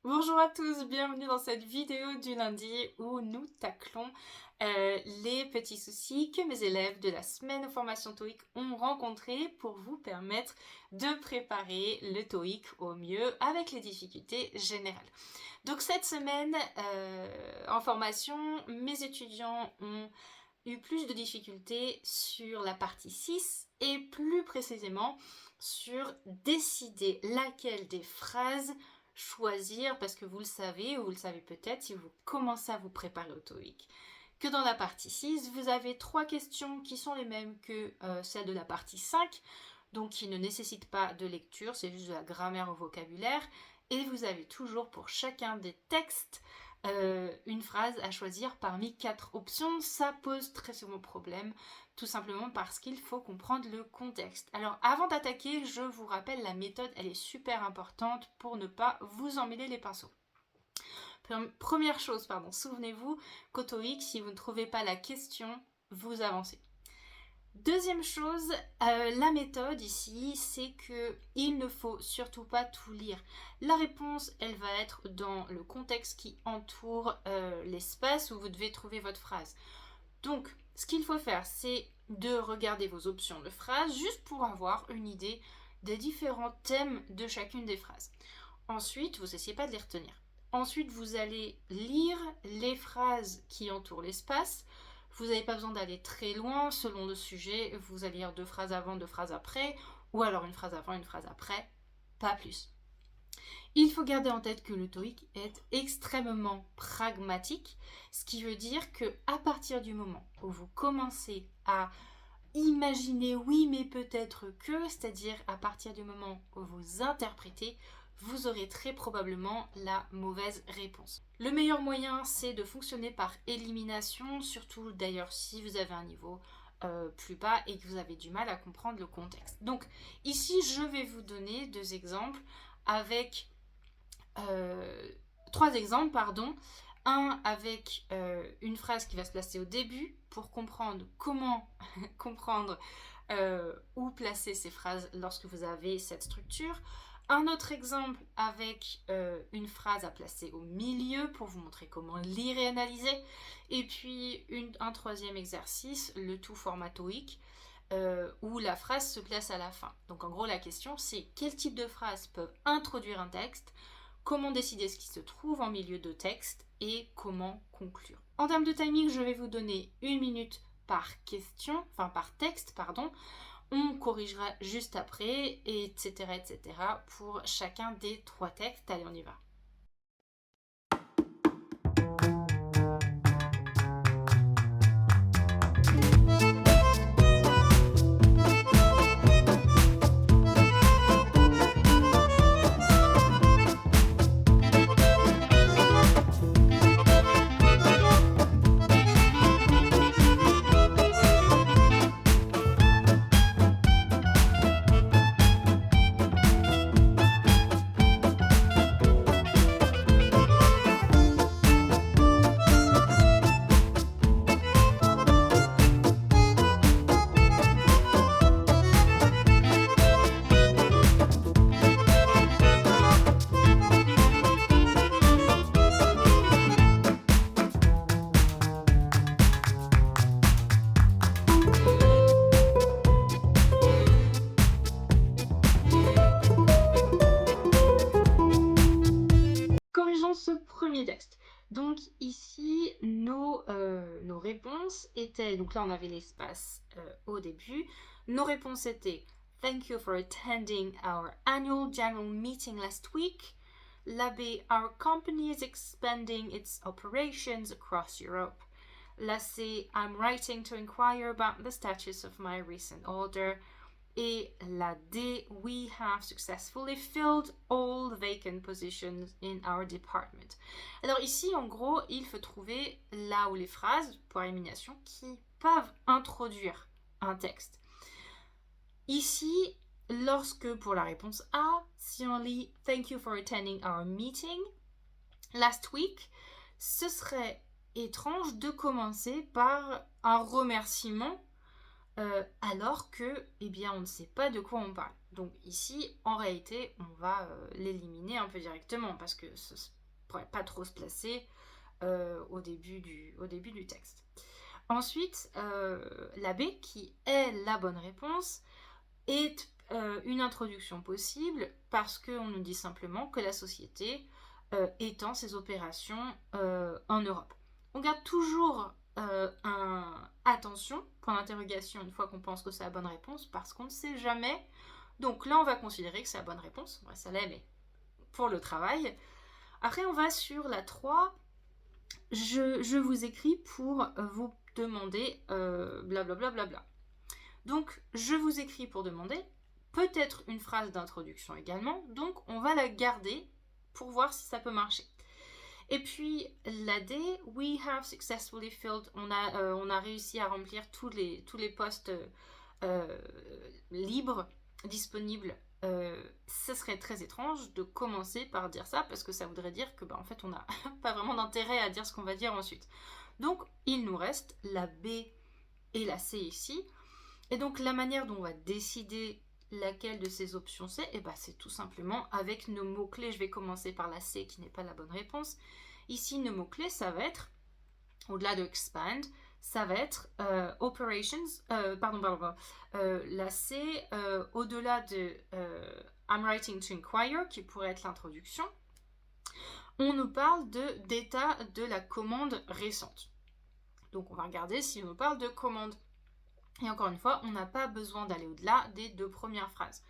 Bonjour à tous, bienvenue dans cette vidéo du lundi où nous taclons les petits soucis que mes élèves de la semaine de formation TOEIC ont rencontrés pour vous permettre de préparer le TOEIC au mieux avec les difficultés générales. Donc cette semaine en formation, mes étudiants ont eu plus de difficultés sur la partie 6 et plus précisément sur décider laquelle des phrases choisir, parce que vous le savez, ou vous le savez peut-être si vous commencez à vous préparer au TOEIC, que dans la partie 6, vous avez 3 questions qui sont les mêmes que celles de la partie 5, donc qui ne nécessitent pas de lecture, c'est juste de la grammaire ou vocabulaire, et vous avez toujours pour chacun des textes une phrase à choisir parmi 4 options. Ça pose très souvent problème, tout simplement parce qu'il faut comprendre le contexte. Alors avant d'attaquer, je vous rappelle la méthode, elle est super importante pour ne pas vous emmêler les pinceaux. Première chose, souvenez-vous qu'au TOEIC, si vous ne trouvez pas la question, vous avancez. Deuxième chose, la méthode ici, c'est qu'il ne faut surtout pas tout lire. La réponse, elle va être dans le contexte qui entoure l'espace où vous devez trouver votre phrase. Donc, ce qu'il faut faire, c'est de regarder vos options de phrases juste pour avoir une idée des différents thèmes de chacune des phrases. Ensuite, vous n'essayez pas de les retenir. Ensuite, vous allez lire les phrases qui entourent l'espace. Vous n'avez pas besoin d'aller très loin selon le sujet. Vous allez lire 2 phrases avant, 2 phrases après, ou alors une phrase avant, une phrase après, pas plus. Il faut garder en tête que le TOEIC est extrêmement pragmatique, ce qui veut dire que à partir du moment où vous commencez à imaginer oui mais peut-être que, c'est-à-dire à partir du moment où vous interprétez, vous aurez très probablement la mauvaise réponse. Le meilleur moyen, c'est de fonctionner par élimination, surtout d'ailleurs si vous avez un niveau plus bas et que vous avez du mal à comprendre le contexte. Donc ici, je vais vous donner 2 exemples avec 3 exemples, pardon. Un avec une phrase qui va se placer au début pour comprendre comment comprendre où placer ces phrases lorsque vous avez cette structure. Un autre exemple avec une phrase à placer au milieu pour vous montrer comment lire et analyser. Et puis un troisième exercice, le tout format TOEIC, où la phrase se place à la fin. Donc en gros la question c'est quel type de phrases peuvent introduire un texte, comment décider ce qui se trouve en milieu de texte et comment conclure. En termes de timing, je vais vous donner 1 minute par question, enfin par texte, pardon. On corrigera juste après, etc., etc. pour chacun des 3 textes. Allez, on y va. Corrigeons ce premier texte. Donc ici, nos réponses étaient, donc là on avait l'espace au début, nos réponses étaient Thank you for attending our annual general meeting last week. La B, our company is expanding its operations across Europe. La C, I'm writing to inquire about the status of my recent order. Et la D, we have successfully filled all the vacant positions in our department. Alors ici, en gros, il faut trouver là où les phrases, pour élimination, qui peuvent introduire un texte. Ici, lorsque pour la réponse A, si on lit « Thank you for attending our meeting last week », ce serait étrange de commencer par un remerciement alors que, eh bien, on ne sait pas de quoi on parle. Donc ici, en réalité, on va l'éliminer un peu directement parce que ça ne pourrait pas trop se placer au début du texte. Ensuite, la B, qui est la bonne réponse, est une introduction possible parce qu'on nous dit simplement que la société étend ses opérations en Europe. On garde toujours attention, point d'interrogation, une fois qu'on pense que c'est la bonne réponse, parce qu'on ne sait jamais. Donc là, on va considérer que c'est la bonne réponse. Ouais, ça l'est, mais pour le travail. Après, on va sur la 3. Je vous écris pour vous demander blablabla. Bla, bla, bla. Donc, je vous écris pour demander, peut-être une phrase d'introduction également, donc on va la garder pour voir si ça peut marcher. Et puis la D, we have successfully filled, on a réussi à remplir tous les postes libres, disponibles. Ça serait très étrange de commencer par dire ça parce que ça voudrait dire que en fait on n'a pas vraiment d'intérêt à dire ce qu'on va dire ensuite. Donc il nous reste la B et la C ici. Et donc la manière dont on va décider laquelle de ces options c'est, c'est tout simplement avec nos mots-clés. Je vais commencer par la C qui n'est pas la bonne réponse. Ici, nos mots-clés, ça va être, au-delà de expand, ça va être operations, la C, au-delà de I'm writing to inquire, qui pourrait être l'introduction, on nous parle d'état de la commande récente. Donc on va regarder si on nous parle de commande. Et encore une fois, on n'a pas besoin d'aller au-delà des 2 premières phrases.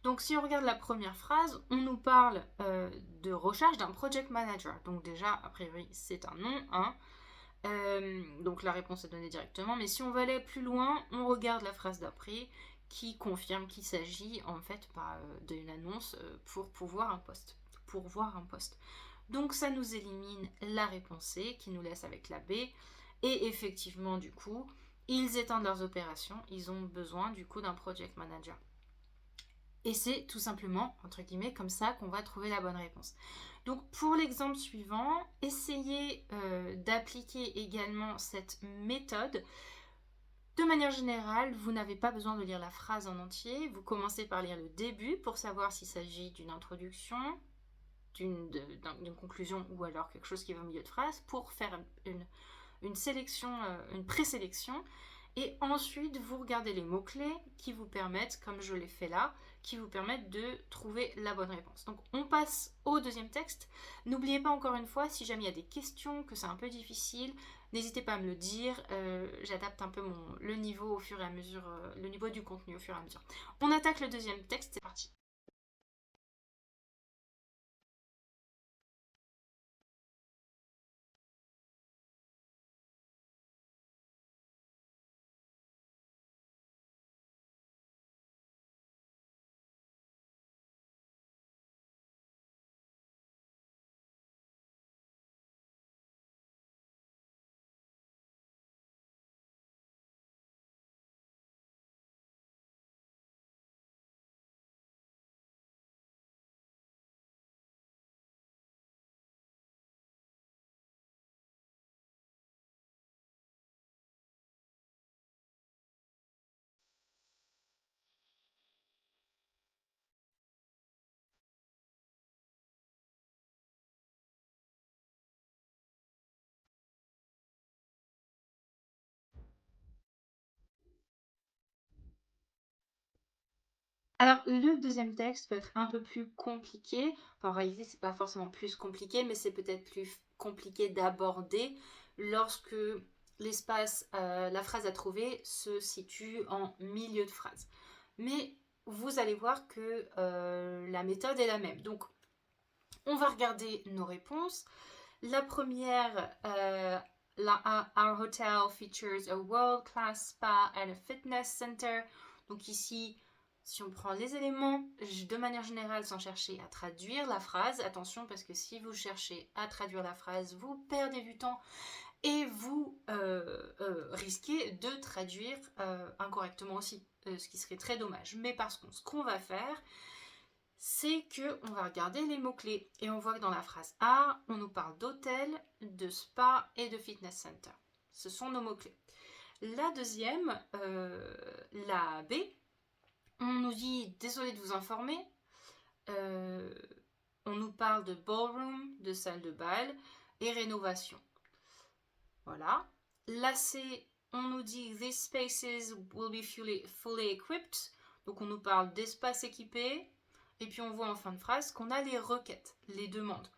Donc si on regarde la première phrase, on nous parle de recherche d'un project manager. Donc déjà, a priori, c'est un nom. Hein. Donc la réponse est donnée directement. Mais si on veut aller plus loin, on regarde la phrase d'après qui confirme qu'il s'agit en fait d'une annonce pour pourvoir un poste. Donc ça nous élimine la réponse C qui nous laisse avec la B. Et effectivement, du coup, ils étendent leurs opérations. Ils ont besoin du coup d'un project manager. Et c'est tout simplement, entre guillemets, comme ça qu'on va trouver la bonne réponse. Donc pour l'exemple suivant, essayez d'appliquer également cette méthode. De manière générale, vous n'avez pas besoin de lire la phrase en entier. Vous commencez par lire le début pour savoir s'il s'agit d'une introduction, d'une conclusion ou alors quelque chose qui va au milieu de phrase pour faire une sélection, une présélection. Et ensuite, vous regardez les mots-clés qui vous permettent, comme je l'ai fait là, qui vous permettent de trouver la bonne réponse. Donc, on passe au deuxième texte. N'oubliez pas encore une fois, si jamais il y a des questions, que c'est un peu difficile, n'hésitez pas à me le dire. J'adapte un peu le niveau au fur et à mesure, le niveau du contenu au fur et à mesure. On attaque le deuxième texte, c'est parti. Alors, le deuxième texte peut être un peu plus compliqué. Enfin, en réalité, c'est pas forcément plus compliqué, mais c'est peut-être plus compliqué d'aborder lorsque l'espace, la phrase à trouver se situe en milieu de phrase. Mais vous allez voir que la méthode est la même. Donc, on va regarder nos réponses. La première, our hotel features a world-class spa and a fitness center. Donc ici, si on prend les éléments, de manière générale, sans chercher à traduire la phrase, attention parce que si vous cherchez à traduire la phrase, vous perdez du temps et vous risquez de traduire incorrectement aussi, ce qui serait très dommage. Mais parce que ce qu'on va faire, c'est qu'on va regarder les mots-clés et on voit que dans la phrase A, on nous parle d'hôtel, de spa et de fitness center. Ce sont nos mots-clés. La deuxième, la B, On nous dit « Désolé de vous informer ». On nous parle de ballroom, de salle de bal et rénovation. Voilà. Là, on nous dit « These spaces will be fully equipped ». Donc, on nous parle d'espace équipé. Et puis, on voit en fin de phrase qu'on a les requêtes, les demandes.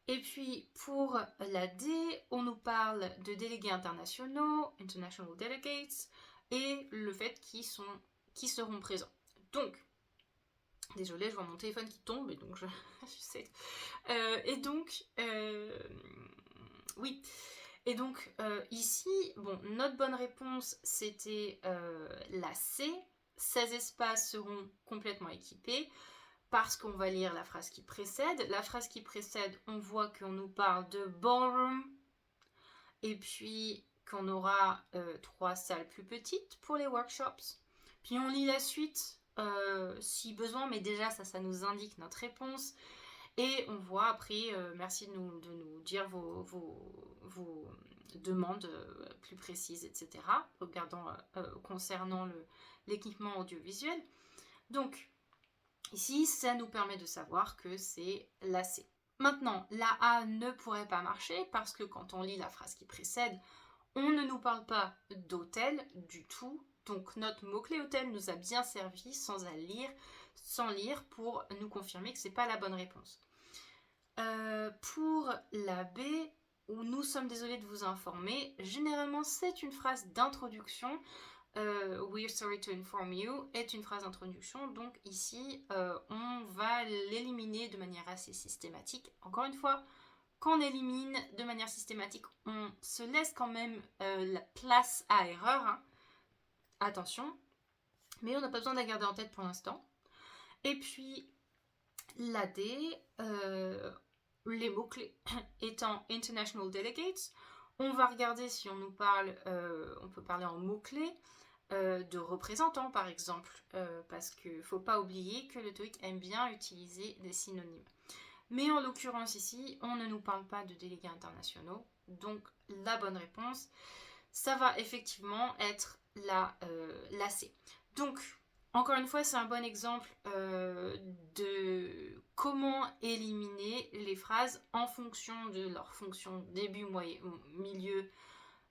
Et puis, pour la D, on nous parle de délégués internationaux, international delegates, et le fait qu'ils seront présents. Donc, désolée, je vois mon téléphone qui tombe, et donc je sais. Oui. Et donc, ici, bon, notre bonne réponse, c'était la C. Ces espaces seront complètement équipés parce qu'on va lire la phrase qui précède. La phrase qui précède, on voit qu'on nous parle de ballroom et puis qu'on aura 3 salles plus petites pour les workshops. Puis on lit la suite si besoin, mais déjà ça nous indique notre réponse. Et on voit après, merci de nous dire vos demandes plus précises, etc. Concernant l'équipement audiovisuel. Donc, ici, ça nous permet de savoir que c'est la C. Maintenant, la A ne pourrait pas marcher parce que quand on lit la phrase qui précède, on ne nous parle pas d'hôtel du tout. Donc notre mot-clé hôtel nous a bien servi sans lire pour nous confirmer que ce n'est pas la bonne réponse. Pour la B, où nous sommes désolés de vous informer, généralement c'est une phrase d'introduction. We're sorry to inform you est une phrase d'introduction, donc ici on va l'éliminer de manière assez systématique. Encore une fois, quand on élimine de manière systématique, on se laisse quand même la place à erreur. Hein. Attention, mais on n'a pas besoin de la garder en tête pour l'instant. Et puis la D, les mots-clés étant international delegates, on va regarder si on nous parle, on peut parler en mots-clés de représentants par exemple, parce qu'il ne faut pas oublier que le TOEIC aime bien utiliser des synonymes. Mais en l'occurrence ici, on ne nous parle pas de délégués internationaux, donc la bonne réponse, ça va effectivement être la C. Donc, encore une fois, c'est un bon exemple de comment éliminer les phrases en fonction de leur fonction début, milieu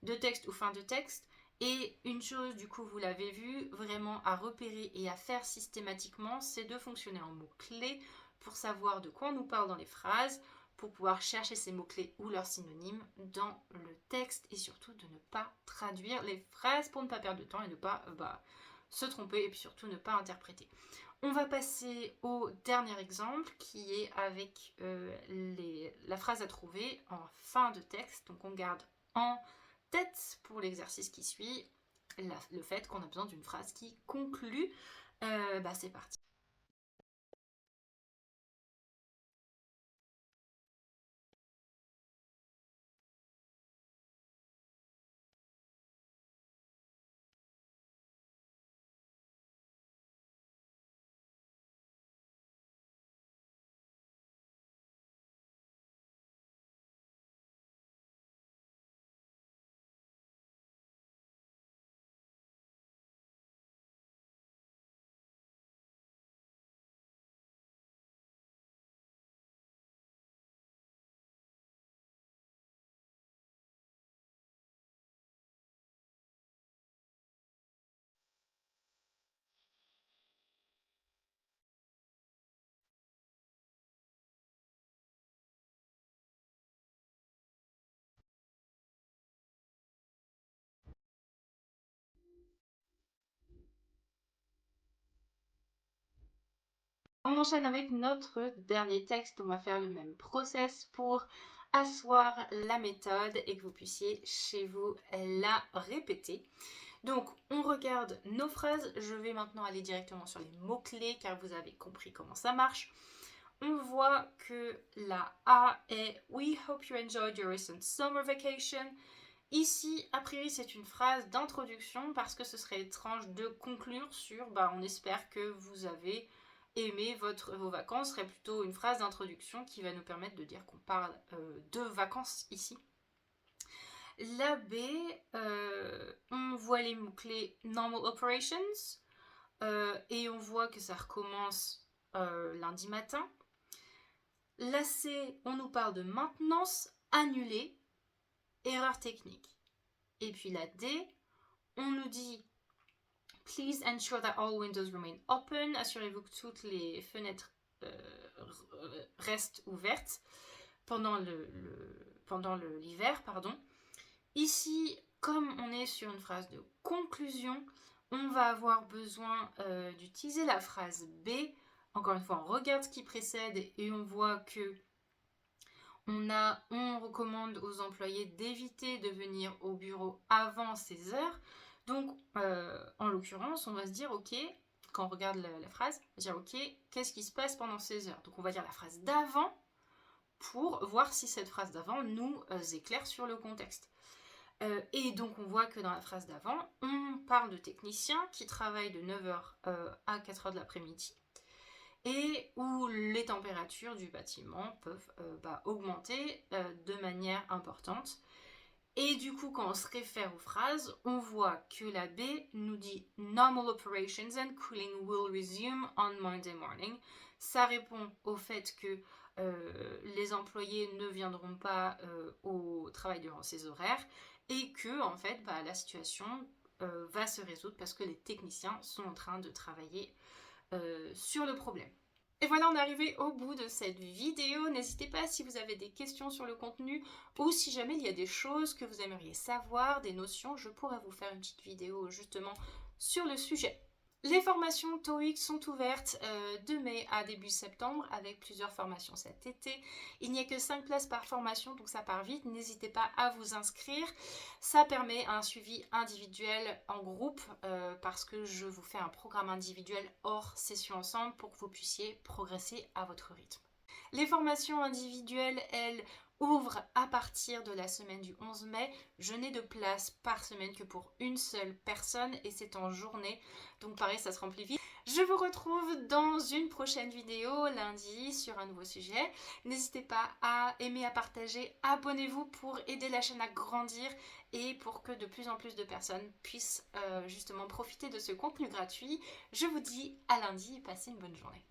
de texte ou fin de texte. Et une chose, du coup, vous l'avez vu, vraiment à repérer et à faire systématiquement, c'est de fonctionner en mots-clés pour savoir de quoi on nous parle dans les phrases, pour pouvoir chercher ces mots-clés ou leurs synonymes dans le texte et surtout de ne pas traduire les phrases pour ne pas perdre de temps et ne pas se tromper et puis surtout ne pas interpréter. On va passer au dernier exemple qui est avec la phrase à trouver en fin de texte. Donc on garde en tête pour l'exercice qui suit le fait qu'on a besoin d'une phrase qui conclut. C'est parti. On enchaîne avec notre dernier texte. On va faire le même process pour asseoir la méthode et que vous puissiez chez vous la répéter. Donc, on regarde nos phrases. Je vais maintenant aller directement sur les mots-clés car vous avez compris comment ça marche. On voit que la A est « We hope you enjoyed your recent summer vacation ». Ici, a priori, c'est une phrase d'introduction parce que ce serait étrange de conclure sur « on espère que vous avez aimé vos vacances », serait plutôt une phrase d'introduction qui va nous permettre de dire qu'on parle de vacances ici. La B, on voit les mots-clés « normal operations ». Et on voit que ça recommence lundi matin. La C, on nous parle de maintenance annulée, erreur technique. Et puis la D, on nous dit please ensure that all windows remain open. Assurez-vous que toutes les fenêtres restent ouvertes pendant l'hiver. Ici, comme on est sur une phrase de conclusion, on va avoir besoin d'utiliser la phrase B. Encore une fois, on regarde ce qui précède et on voit que on recommande aux employés d'éviter de venir au bureau avant 16 heures. Donc, en l'occurrence, on va se dire, ok, quand on regarde la phrase, on va dire, ok, qu'est-ce qui se passe pendant 16 heures? Donc, on va dire la phrase d'avant pour voir si cette phrase d'avant nous éclaire sur le contexte. Et donc, on voit que dans la phrase d'avant, on parle de techniciens qui travaillent de 9h à 4h de l'après-midi et où les températures du bâtiment peuvent augmenter de manière importante. Et du coup, quand on se réfère aux phrases, on voit que la B nous dit « Normal operations and cooling will resume on Monday morning ». Ça répond au fait que les employés ne viendront pas au travail durant ces horaires et que, en fait, la situation va se résoudre parce que les techniciens sont en train de travailler sur le problème. Et voilà, on est arrivé au bout de cette vidéo. N'hésitez pas si vous avez des questions sur le contenu ou si jamais il y a des choses que vous aimeriez savoir, des notions, je pourrais vous faire une petite vidéo justement sur le sujet. Les formations TOEIC sont ouvertes de mai à début septembre avec plusieurs formations cet été. Il n'y a que 5 places par formation, donc ça part vite. N'hésitez pas à vous inscrire. Ça permet un suivi individuel en groupe parce que je vous fais un programme individuel hors session ensemble pour que vous puissiez progresser à votre rythme. Les formations individuelles, elles, ouvrent à partir de la semaine du 11 mai. Je n'ai de place par semaine que pour une seule personne et c'est en journée. Donc pareil, ça se remplit vite. Je vous retrouve dans une prochaine vidéo lundi sur un nouveau sujet. N'hésitez pas à aimer, à partager, abonnez-vous pour aider la chaîne à grandir et pour que de plus en plus de personnes puissent justement profiter de ce contenu gratuit. Je vous dis à lundi et passez une bonne journée.